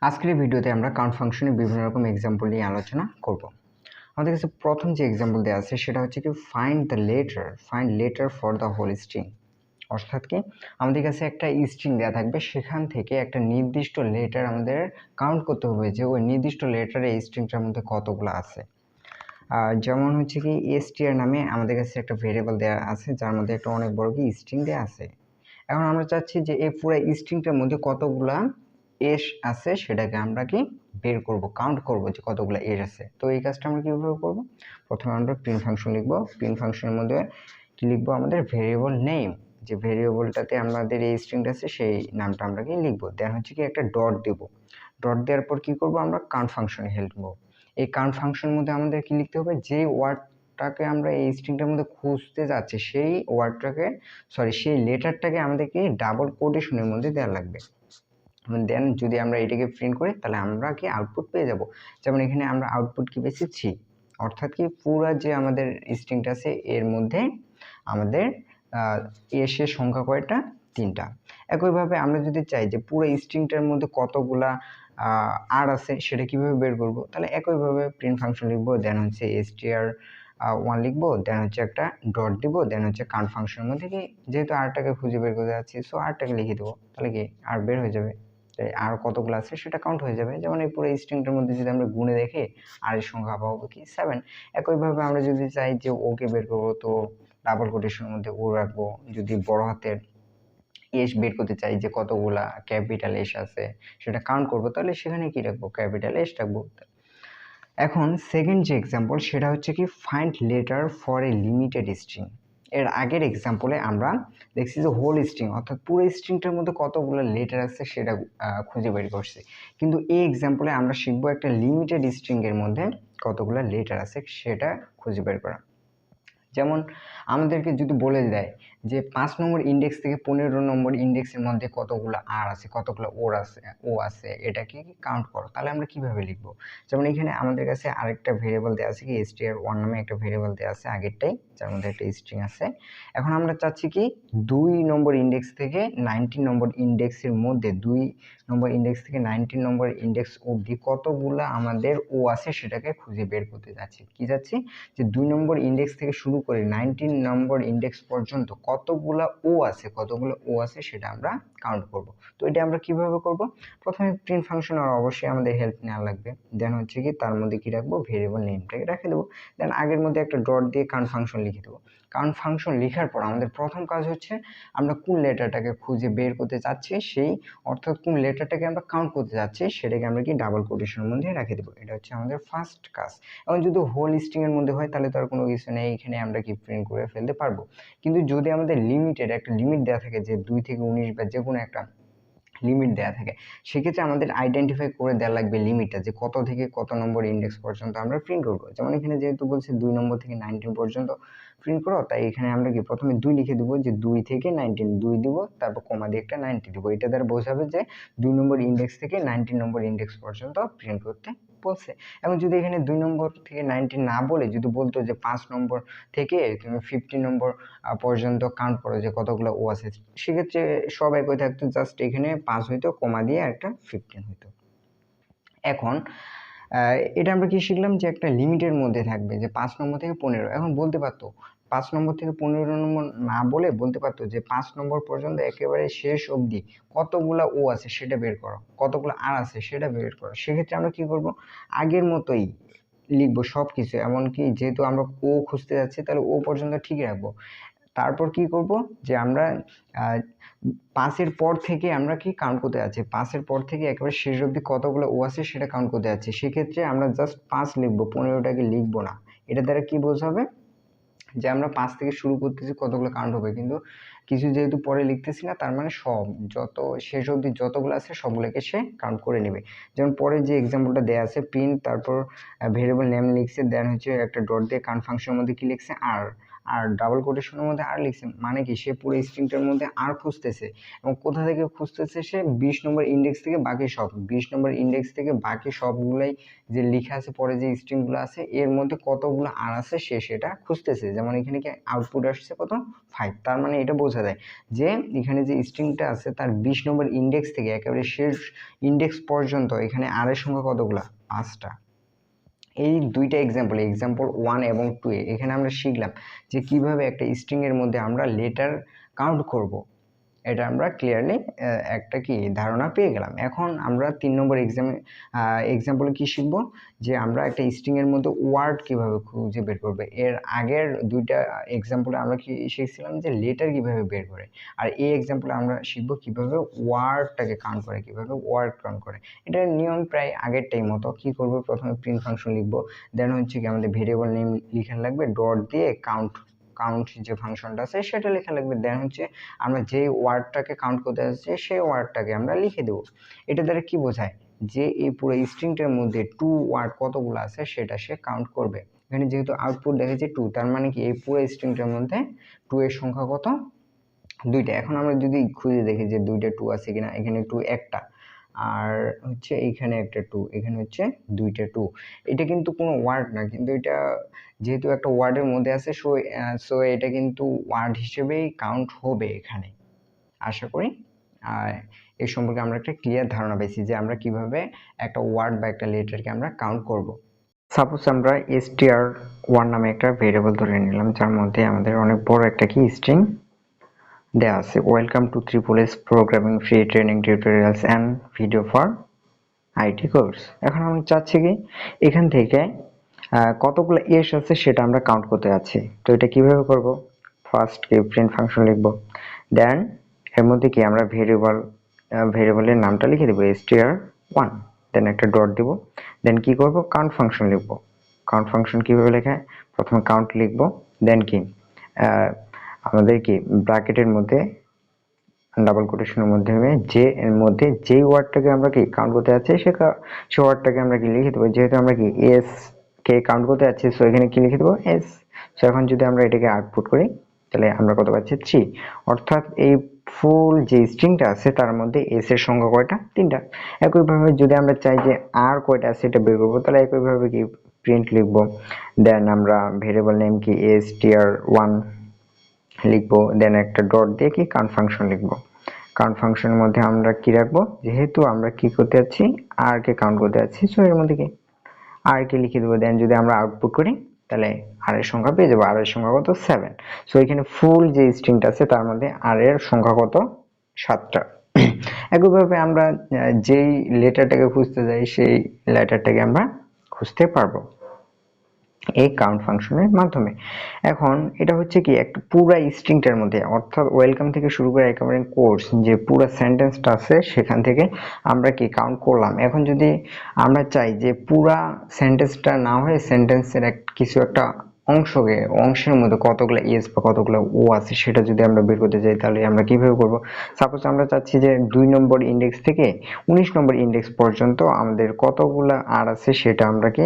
আজকের এই ভিডিওতে আমরা কাউন্ট ফাংশনের বিভিন্ন রকম এক্সাম্পল নিয়ে আলোচনা করব। আমাদের কাছে প্রথম যে এক্সাম্পল দেওয়া আছে সেটা হচ্ছে কি find letter for the whole string. অর্থাৎ কি আমাদের কাছে একটা স্ট্রিং দেওয়া থাকবে, সেখান থেকে একটা নির্দিষ্ট লেটার আমাদের কাউন্ট করতে হবে যে ওই নির্দিষ্ট লেটারে এই স্ট্রিংটার মধ্যে কতগুলো আছে। যেমন হচ্ছে কি str নামে আমাদের কাছে একটা ভেরিয়েবল দেওয়া আছে যার মধ্যে একটা অনেক বড় কি স্ট্রিং দেওয়া আছে। এখন আমরা চাচ্ছি যে এই পুরো স্ট্রিংটার মধ্যে কতগুলা এস আছে সেটাকে আমরা কি বের করব, কাউন্ট করব যে কতগুলো এস আছে। তো এই কাজটা আমরা কিভাবে করব? প্রথমে আমরা প্রিন্ট ফাংশন লিখব। প্রিন্ট ফাংশনের মধ্যে কি লিখব? আমাদের ভেরিয়েবল নেম, যে ভেরিয়েবলটাতে আমাদের এই স্ট্রিংটা আছে সেই নামটা আমরা কি লিখব। দেন হচ্ছে কি একটা ডট দেব। ডট দেওয়ার পর কি করব? আমরা কাউন্ট ফাংশনে হেল্প নেব। এই কাউন্ট ফাংশনের মধ্যে আমাদের কি লিখতে হবে? যে ওয়ার্ডটাকে আমরা এই স্ট্রিংটার মধ্যে খুঁজতে যাচ্ছি সেই ওয়ার্ডটাকে সেই লেটারটাকে আমাদেরকে ডাবল কোটেশনের মধ্যে দেওয়া লাগবে। দেন যদি আমরা এটাকে প্রিন্ট করি তাহলে আমরা কি আউটপুট পেয়ে যাব। যেমন এখানে আমরা আউটপুট কি পেয়েছি? 3। অর্থাৎ কি পুরো যে আমাদের স্ট্রিংটা আছে এর মধ্যে আমাদের এসের সংখ্যা কয়টা? 3টা। একইভাবে আমরা যদি চাই যে পুরো স্ট্রিংটার মধ্যে কতগুলা আর আছে সেটা কিভাবে বের করব, তাহলে একইভাবে প্রিন্ট ফাংশন লিখবো, দেন হচ্ছে str1 লিখবো, দেন হচ্ছে একটা ডট দিব, দেন হচ্ছে কাউন্ট ফাংশনের মধ্যে কি যেহেতু আরটাকে খুঁজে বের করতে যাচ্ছি সো আরটাকে লিখে দেবো, তাহলে কি আর বের হয়ে যাবে। আর কতগুলো আছে সেটা কাউন্ট হয়ে যাবে। যেমন এই পুরো স্ট্রিংটার মধ্যে যদি আমরা গুণে দেখি আর এর সংখ্যা পাবো কি 7। একইভাবে আমরা যদি চাই যে ওকে বের করবো তো ডাবল কোটেশনের মধ্যে ও রাখবো। যদি বড় হাতের এস বের করতে চাই যে কতগুলা ক্যাপিটাল এস আছে সেটা কাউন্ট করবো, তাহলে সেখানে কি রাখবো? ক্যাপিটাল এস রাখবো। এখন সেকেন্ড যে এক্সাম্পল সেটা হচ্ছে কি find letter for a limited string. এর আগের এক্সাম্পলে আমরা দেখছি যে হোল স্ট্রিং অর্থাৎ পুরো স্ট্রিংটার মধ্যে কতগুলো লেটার আছে সেটা খুঁজে বের করছি, কিন্তু এই এক্সাম্পলে আমরা শিখবো একটা লিমিটেড স্ট্রিং এর মধ্যে কতগুলো লেটার আছে সেটা খুঁজে বের করা। যেমন আমাদেরকে যদি বলে দেয় যে 5 নম্বর ইন্ডেক্স থেকে 15 নম্বর ইন্ডেক্সের মধ্যে কতগুলো আর আছে, কতগুলো ও আছে, এটাকে কি কাউন্ট করো, তাহলে আমরা কিভাবে লিখবো? যেমন এখানে আমাদের কাছে আরেকটা ভেরিয়েবল দেওয়া আছে কি str1 নামে একটা ভেরিয়েবল দেওয়া আছে আগেরটাই, যার মধ্যে একটা স্ট্রিং আছে। এখন আমরা চাচ্ছি কি 2 নম্বর ইন্ডেক্স থেকে 19 নম্বর ইন্ডেক্সের মধ্যে 2 নম্বর ইন্ডেক্স থেকে 19 নম্বর ইন্ডেক্স অবধি কতগুলো আমাদের ও আছে সেটাকে খুঁজে বের করতে যাচ্ছি। কি যাচ্ছি? যে 2 নম্বর ইন্ডেক্স থেকে শুরু করে 19 নম্বর ইন্ডেক্স পর্যন্ত কতগুলো ও আছে সেটা আমরা কাউন্ট করব। তো এটা আমরা কিভাবে করব? প্রথমে প্রিন্ট ফাংশন আর অবশ্যই আমাদের হেল্প নেওয়া লাগবে। দেন হচ্ছে কি তার মধ্যে কি রাখবো? ভেরিয়েবল নেমটাকে রেখে দেবো। দেন আগের মধ্যে একটা ডট দিয়ে কাউন্ট ফাংশন লিখে দেবো। কাউন্ট ফাংশন লেখার পর আমাদের প্রথম কাজ হচ্ছে আমরা কোন লেটারটাকে খুঁজে বের করতে চাচ্ছি সেই, অর্থাৎ কোন লেটারটাকে আমরা কাউন্ট করতে যাচ্ছি সেটাকে আমরা কি ডাবল কোটেশনের মধ্যে রেখে দেবো। এটা হচ্ছে আমাদের ফার্স্ট কাজ। এখন যদি হোল স্ট্রিং এর মধ্যে হয় তাহলে তো আর কোনো কিছু নেই, এখানে আমরা কি প্রিন্ট করে ফেলতে পারবো। কিন্তু যদি আমাদের একটা লিমিট দেওয়া থাকে যে 2 থেকে 19 বা যে কোনো একটা লিমিট দেওয়া থাকে, সেক্ষেত্রে আমাদের আইডেন্টিফাই করে দেওয়া লাগবে লিমিটটা যে কত থেকে কত নম্বর ইন্ডেক্স পর্যন্ত আমরা প্রিন্ট করবো। যেমন এখানে যেহেতু বলছে 2 নম্বর থেকে 19 পর্যন্ত প্রিন্ট করো, তাই এখানে আমরা কি প্রথমে 2 লিখে দেবো, যে 2 থেকে 19, 2 দিব তারপর কমা দিয়ে একটা 90 দিব। এটা দ্বারা বোঝাবে যে 2 নম্বর ইন্ডেক্স থেকে 19 নম্বর ইন্ডেক্স পর্যন্ত প্রিন্ট করতে বলছে। এবং যদি এখানে 2 নম্বর থেকে 19 না বলে যদি বলতো যে 5 নম্বর থেকে তুমি 50 নম্বর পর্যন্ত কাউন্ট করো যে কতগুলো ও আছে, সেক্ষেত্রে সব একই থাকতো, জাস্ট এখানে 5 হইতো, কমা দিয়ে একটা 15 হইতো। এখন এটা আমরা কি শিখলাম যে একটা লিমিটের মধ্যে থাকবে, যে 5 নম্বর থেকে 15। এখন বলতে পারতো 5 নম্বর থেকে 15 নম্বর না বলে বলতে পারতো যে 5 নম্বর পর্যন্ত একেবারে শেষ অবধি কতগুলা ও আছে সেটা বের করো, কতগুলো আর আছে সেটা বের করো। সেক্ষেত্রে আমরা কি করব? আগের মতোই লিখবো সবকিছু, এমনকি যেহেতু আমরা ও খুঁজতে যাচ্ছি তাহলে ও পর্যন্ত ঠিক রাখবো। তারপর কি করব? যে আমরা 5-এর পর থেকে আমরা কি কাউন্ট করতে যাচ্ছি, 5-এর পর থেকে একেবারে শেষ অবধি কতগুলো ও আছে সেটা কাউন্ট করতে যাচ্ছি। সেক্ষেত্রে আমরা জাস্ট 5 লিখবো, 15টাকে লিখবো না। এটা দ্বারা কি বোঝাবে? যে আমরা 5 থেকে শুরু করতেছি, কতগুলো কাউন্ট হবে, কিন্তু কিছু যেহেতু পরে লিখতেছি না, তার মানে সব যত শেষ অবধি যতগুলো আছে সবগুলোকে সে কাউন্ট করে নেবে। যেমন পরে যে এক্সাম্পলটা দেওয়া আছে প্রিন্ট, তারপর ভেরিয়েবল নেম লিখছে, দেন হচ্ছে একটা ডট দিয়ে কাউন্ট ফাংশনের মধ্যে কি লিখছে? আর আর ডাবল কোটেশনের মধ্যে আর লিখছে, মানে কি সে পুরো স্ট্রিংটার মধ্যে আর খুঁজতেছে, এবং কোথা থেকে খুঁজতেছে, সে 20 নম্বর ইন্ডেক্স থেকে বাকি সব 20 নম্বর ইন্ডেক্স থেকে বাকি সবগুলাই যে লেখা আছে পরে যে স্ট্রিংগুলো আছে এর মধ্যে কতগুলো আর আছে সে সেটা খুঁজতেছে। যেমন এখানে কি আউটপুট আসছে কত 5, তার মানে এটা বোঝা যায় যে এখানে যে স্ট্রিংটা আছে তার 20 নম্বর ইন্ডেক্স থেকে একেবারে শেষ ইন্ডেক্স পর্যন্ত এখানে আর এর সংখ্যা কতগুলা, 5টা। এই দুইটা এক্সাম্পল 1 এবং 2 এখানে আমরা শিখলাম যে কিভাবে একটা স্ট্রিং এর মধ্যে আমরা লেটার কাউন্ট করব। এটা আমরা ক্লিয়ারলি একটা কি ধারণা পেয়ে গেলাম। এখন আমরা 3 নম্বর এক্সাম্পলে কি শিখব, যে আমরা একটা স্ট্রিং এর মধ্যে ওয়ার্ড কিভাবে খুঁজে বের করবে। এর আগের দুইটা এক্সাম্পলে আমরা কি শিখছিলাম যে লেটার কিভাবে বের করে, আর এই এক্সাম্পলে আমরা শিখব কিভাবে ওয়ার্ডটাকে কাউন্ট করে, কিভাবে ওয়ার্ড কাউন্ট করে। এটার নিয়ম প্রায় আগেরটাই মতো। কি করব, প্রথমে প্রিন্ট ফাংশন লিখবো, দেন হচ্ছে কি আমাদের ভেরিয়েবল নেম লিখা লাগবে, ডট দিয়ে কাউন্ট যে ফাংশনটা আছে সেটা লেখা লাগবে, দেন হচ্ছে আমরা যে ওয়ার্ডটাকে কাউন্ট করতে যাচ্ছি সেই ওয়ার্ডটাকে আমরা লিখে দেব। এটা দ্বারা কি বোঝায়, যে এই পুরো স্ট্রিংটার মধ্যে টু ওয়ার্ড কতগুলো আছে সেটা সে কাউন্ট করবে। এখানে যেহেতু আউটপুট দেখাচ্ছে 2, তার মানে কি এই পুরো স্ট্রিংটার মধ্যে 2 এর সংখ্যা কত, 2টা। এখন আমরা যদি খুঁজে দেখি যে 2টা 2 আছে কিনা, এখানে 2 একটা, আর হচ্ছে এইখানে একটা 2, এখানে হচ্ছে 2টা 2। এটা কিন্তু কোনো ওয়ার্ড না, কিন্তু এটা যেহেতু একটা ওয়ার্ডের মধ্যে আছে সো এটা কিন্তু ওয়ার্ড হিসেবেই কাউন্ট হবে এখানে। আশা করি এই সম্পর্কে আমরা একটা ক্লিয়ার ধারণা পেয়েছি যে আমরা কিভাবে একটা ওয়ার্ড বা একটা লেটারকে আমরা কাউন্ট করব। সাপোজ আমরা str1 নামে একটা ভেরিয়েবল ধরে নিলাম, যার মধ্যে আমাদের অনেক বড় একটা কি স্ট্রিং দেয়া আছে, welcome to SSS programming free training tutorials and video for IT course. এখন আমরা চাচ্ছি কি এখান থেকে কতগুলো এস আছে সেটা আমরা কাউন্ট করতে যাচ্ছি। তো এটা কিভাবে করব, ফার্স্ট কি প্রিন্ট ফাংশন লিখব, দেন এর মধ্যে কি আমরা ভেরিয়েবলের নামটা লিখে দেব str1, দেন একটা ডট দেব, দেন কি করব কাউন্ট ফাংশন লিখব। কাউন্ট ফাংশন কিভাবে লেখায়, প্রথমে কাউন্ট লিখব, দেন কি আমাদের কি ব্র্যাকেটের মধ্যে ডাবল কোটেশনের মধ্যে যে এর মধ্যে যেই ওয়ার্ডটাকে আমরা কি কাউন্ট করতে যাচ্ছি সে ওয়ার্ডটাকে আমরা কি লিখে দেবো। যেহেতু আমরা কি এস কে কাউন্ট করতে যাচ্ছি, সো এখানে কি লিখে দেবো এস। সো এখন যদি আমরা এটাকে আউটপুট করি তাহলে আমরা কত পাচ্ছি 3, অর্থাৎ এই ফুল যে স্ট্রিংটা আছে তার মধ্যে এস এর সংখ্যা কয়টা, 3টা। একইভাবে যদি আমরা চাই যে আর কয়টা আছে এটা বের করবো, তাহলে একইভাবে কি প্রিন্ট লিখবো, দেন আমরা ভেরিয়েবল নেম কি str1 লিখবো, দেন একটা ডট দিয়ে কি কাউন্ট ফাংশন লিখবো। কাউন্ট ফাংশনের মধ্যে আমরা কি রাখবো, যেহেতু আমরা কি করতে যাচ্ছি আর কে কাউন্ট করতে যাচ্ছি, সো এর মধ্যে কি আর কে লিখে দেবো। দেন যদি আমরা আউটপুট করি তাহলে আর এর সংখ্যা পেয়ে যাবো, আর এর সংখ্যা কত 7। সো এখানে ফুল যে স্ট্রিংটা আছে তার মধ্যে আর এর সংখ্যা কত 7টা। একইভাবে আমরা যেই লেটারটাকে খুঁজতে যাই সেই লেটারটাকে আমরা খুঁজতে পারবো এই কাউন্ট ফাংশনের মাধ্যমে। এখন এটা হচ্ছে কি একটা পুরা স্ট্রিংটার মধ্যে, অর্থাৎ ওয়েলকাম থেকে শুরু করে একেবারে কোর্স যে পুরো সেন্টেন্সটা আছে সেখান থেকে আমরা কি কাউন্ট করলাম। এখন যদি আমরা চাই যে পুরা সেন্টেন্সটা না হয়ে সেন্টেন্সের কিছু একটা অংশের মধ্যে কতগুলো এস বা কতগুলো ও আছে সেটা যদি আমরা বের করতে চাই, তাহলে আমরা কিভাবে করব। সাপোজ আমরা চাচ্ছি যে 2 নম্বর ইন্ডেক্স থেকে 19 নম্বর ইন্ডেক্স পর্যন্ত আমাদের কতগুলো আর আছে সেটা আমরা কি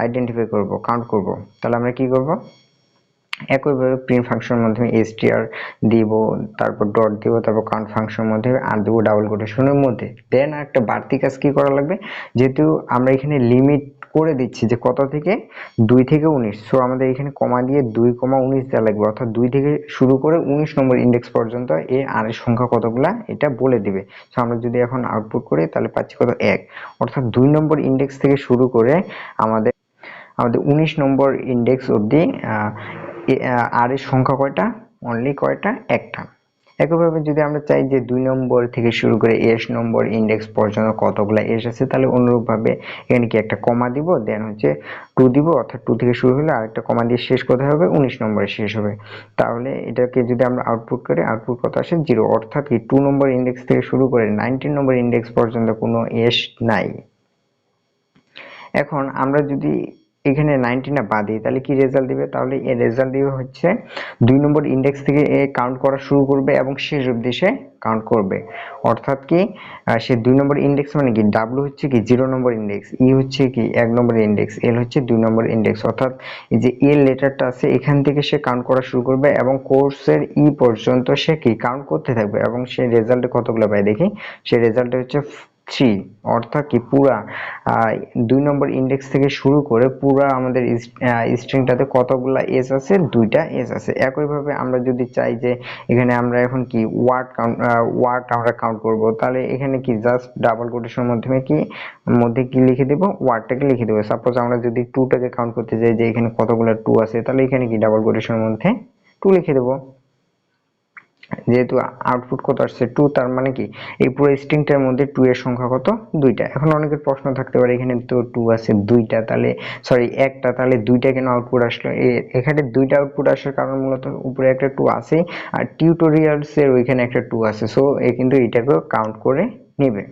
আইডেন্টিফাই করব, কাউন্ট করব। তাহলে আমরা কি করব, একইভাবে প্রিন্ট ফাংশনের মাধ্যমে str দিব, তারপর ডট দিব, তারপর কাউন্ট ফাংশনের মধ্যে আর দেবো ডাবল কোটেশনের মধ্যে। দেন একটা বাড়তি কাজ কি করা লাগবে, যেহেতু আমরা এখানে লিমিট করে দিচ্ছি যে কত থেকে 2 থেকে 19, সো আমাদের এখানে কমা দিয়ে 2,19 দেওয়া লাগবে, অর্থাৎ 2 থেকে শুরু করে 19 নম্বর ইন্ডেক্স পর্যন্ত এই আর এর সংখ্যা কতগুলা এটা বলে দিবে। সো আমরা যদি এখন আউটপুট করি তাহলে পাচ্ছি কত 1, অর্থাৎ 2 নম্বর ইন্ডেক্স থেকে শুরু করে আমাদের 19 নম্বর ইন্ডেক্স অবধি আর এর সংখ্যা কয়টা, অনলি কয়টা, একটা। একইভাবে যদি আমরা চাই যে 2 নম্বর থেকে শুরু করে এস নম্বর ইন্ডেক্স পর্যন্ত কতগুলা এস আছে, তাহলে অনুরূপভাবে এখানে কি একটা কমা দিব, দেন হচ্ছে 2 দিব, অর্থাৎ 2 থেকে শুরু হলে আরেকটা কমা দিয়ে শেষ কোথায় হবে, 19 নম্বরে শেষ হবে। তাহলে এটাকে যদি আমরা আউটপুট করি, আউটপুট কত আসে 0, অর্থাৎ কি 2 নম্বর ইন্ডেক্স থেকে শুরু করে 19 নম্বর ইন্ডেক্স পর্যন্ত কোনো এস নাই। এখন আমরা যদি এখানে 90 না বাদ দিই তাহলে কি রেজাল্ট দিবে? তাহলে এর রেজাল্ট দিবে হচ্ছে 2 নম্বর ইন্ডেক্স থেকে এ কাউন্ট করা শুরু করবে এবং শেষ অবধি সে কাউন্ট করবে। অর্থাৎ কি সে 2 নম্বর ইন্ডেক্স মানে কি ডাব্লিউ হচ্ছে কি 0 নম্বর ইন্ডেক্স, ই হচ্ছে কি 1 নম্বর ইন্ডেক্স, এল হচ্ছে 2 নম্বর ইন্ডেক্স। অর্থাৎ এই যে এল লেটারটা আছে এখান থেকে সে কাউন্ট করা শুরু করবে এবং কোর্সের ই পর্যন্ত সে কি কাউন্ট করতে থাকবে এবং সে রেজাল্টে কতগুলো পায় দেখি। সে রেজাল্টে হচ্ছে 3। অর্থাৎ কি পুরা 2 নম্বর ইন্ডেক্স থেকে শুরু করে পুরা আমাদের স্ট্রিংটাতে কতগুলা এস আছে? 2টা এস আছে। একইভাবে আমরা যদি চাই যে এখানে আমরা এখন কি ওয়ার্ড আমরা কাউন্ট করব, তাহলে এখানে কি জাস্ট ডাবল কোটেশনের মাধ্যমে কি লিখে দেব? ওয়ার্ডটাকে লিখে দেব। সাপোজ আমরা যদি 2টাকে কাউন্ট করতে চাই যে এখানে কতগুলো 2 আছে, তাহলে এখানে কি ডাবল কোটেশনের মধ্যে 2 লিখে দেব। যেহেতু আউটপুট কত আসছে 2, তার মানে কি এই পুরো স্ট্রিংটার মধ্যে 2 এর সংখ্যা কত? 2টা। এখন অনেকের প্রশ্ন থাকতে পারে এখানে তো 2 আছে 2টা, তাহলে সরি 1টা, তাহলে 2টা কেন আউটপুট আসলো? এখানে 2টা আউটপুট আসার কারণ মূলত উপরে একটা 2 আছে আর টিউটোরিয়ালস এর ওইখানে একটা 2 আছে, সো কিন্তু এটাকেও কাউন্ট করে নেবে।